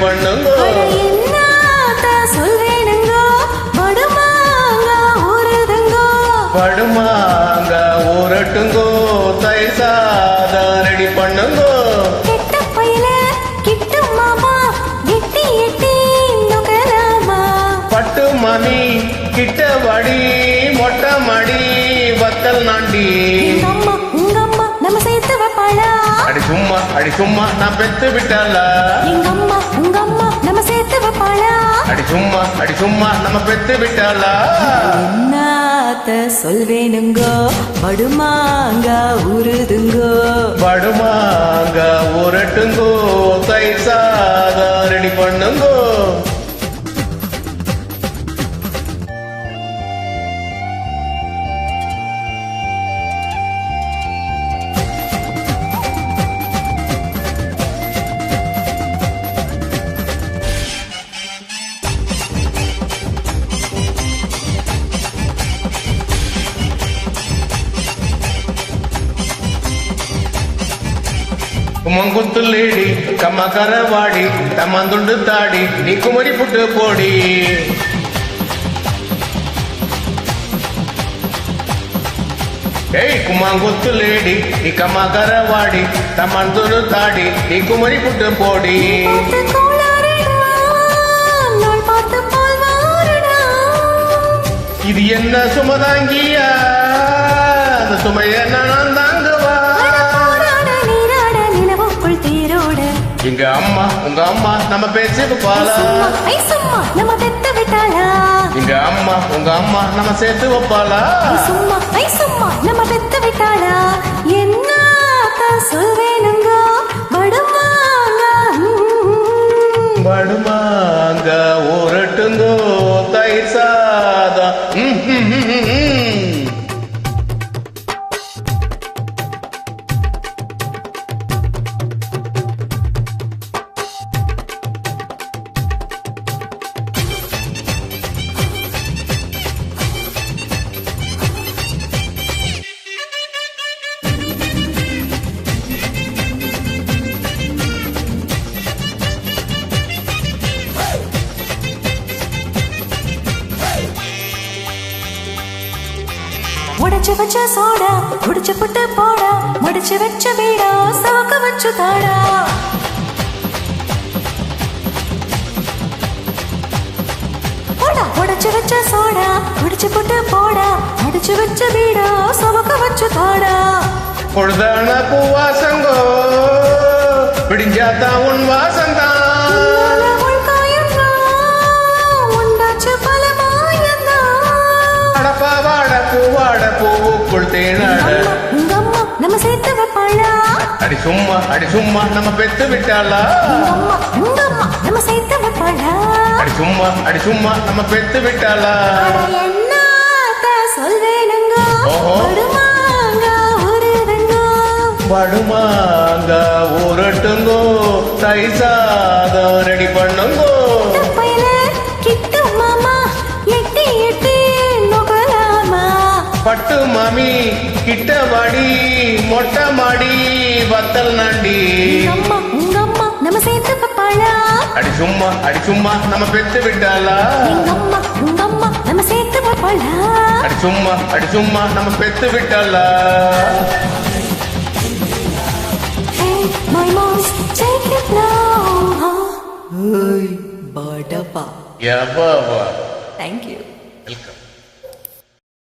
பண்ணுங்க. படுமாங்க ஊரட்டுங்கோ தயிர் சாதம் ரெடி பண்ணுங்க. பட்டு மாமி கிட்ட வடி மொட்டை மடி வத்தல் நாண்டி. அடி சும்மா அடி சும்மா நான் பெத்து விட்டாளா. அடி சும்மா அடி சும்மா நம்ம பெத்து விட்டாளா. சொல்வேனுங்கோ படுமாங்க ஊருதுங்கோ. படுமாங்க ஊரட்டுங்கோ தயிர் சாதம் ரெடி பண்ணுங்கோ. குமங்குத்து லேடி கம்மகரவாடி தம்மந்துண்டு தாடி நீ குமரி புட்டு போடி. ஏய் குமாங்குத்து லேடி நீ கம்மகரவாடி தம்மந்துண்டு தாடி நீ குமரி புட்டு போடி. இது என்ன சுமதாங்கியா அந்த சுமைய நான் தாங்குவா. எங்க அம்மா உங்க அம்மா நம்ம பேச்சுக்கு பாலா. நம்ம பெத்த விட்டாளா. எங்க அம்மா உங்க அம்மா நம்ம சேர்த்து வைப்பாளா. சும்மா நம்ம பெத்த விட்டாளா. என்ன சொல்வேனுங்க படுமாங்க. படுமாங்க ஊரட்டுங்கோ தயிர் சாதம். உடைச்சு வச்ச சோடா குடிச்சு புட்டு போடா. முடிச்சு வச்ச வீடா சாக்க வச்சு தாடா. உடைச்சு வச்ச சோடா குடிச்சு புட்டு போடா. முடிச்சு வச்ச வீடா சாக்க வச்சு தாடா. பொழுதான பூவாசங்கோ பிடிஞ்சாத்தா உன் வாசந்தா. பூவாட பூவுக்குள் தேனாட. நம்ம சேர்த்து வைப்பாளா. அடி சும்மா அடி சும்மா நம்ம பெத்து விட்டாளா. நம்ம சேர்த்து வைப்பாளா. அடி சும்மா அடி சும்மா நம்ம பெத்து விட்டாளா. என்ன சொல்வேனுங்க படுமாங்க ஊரட்டுங்கோ தயிர் சாதம் ரெடி பண்ணுங்கோ. பட்டு மாமி கிட்ட வாடி மொட்டை மாடி வத்தல் நாண்டி. நம்ம சேர்த்து வைப்பாளா. அடி சும்மா அடி சும்மா நம்ம பெத்து விட்டாளா. நம்ம சேர்த்து வைப்பாளா. அடி சும்மா அடி சும்மா நம்ம பெத்து விட்டாளா. My mom's take it now. Hey, badapa. Yeah, baba. Thank you.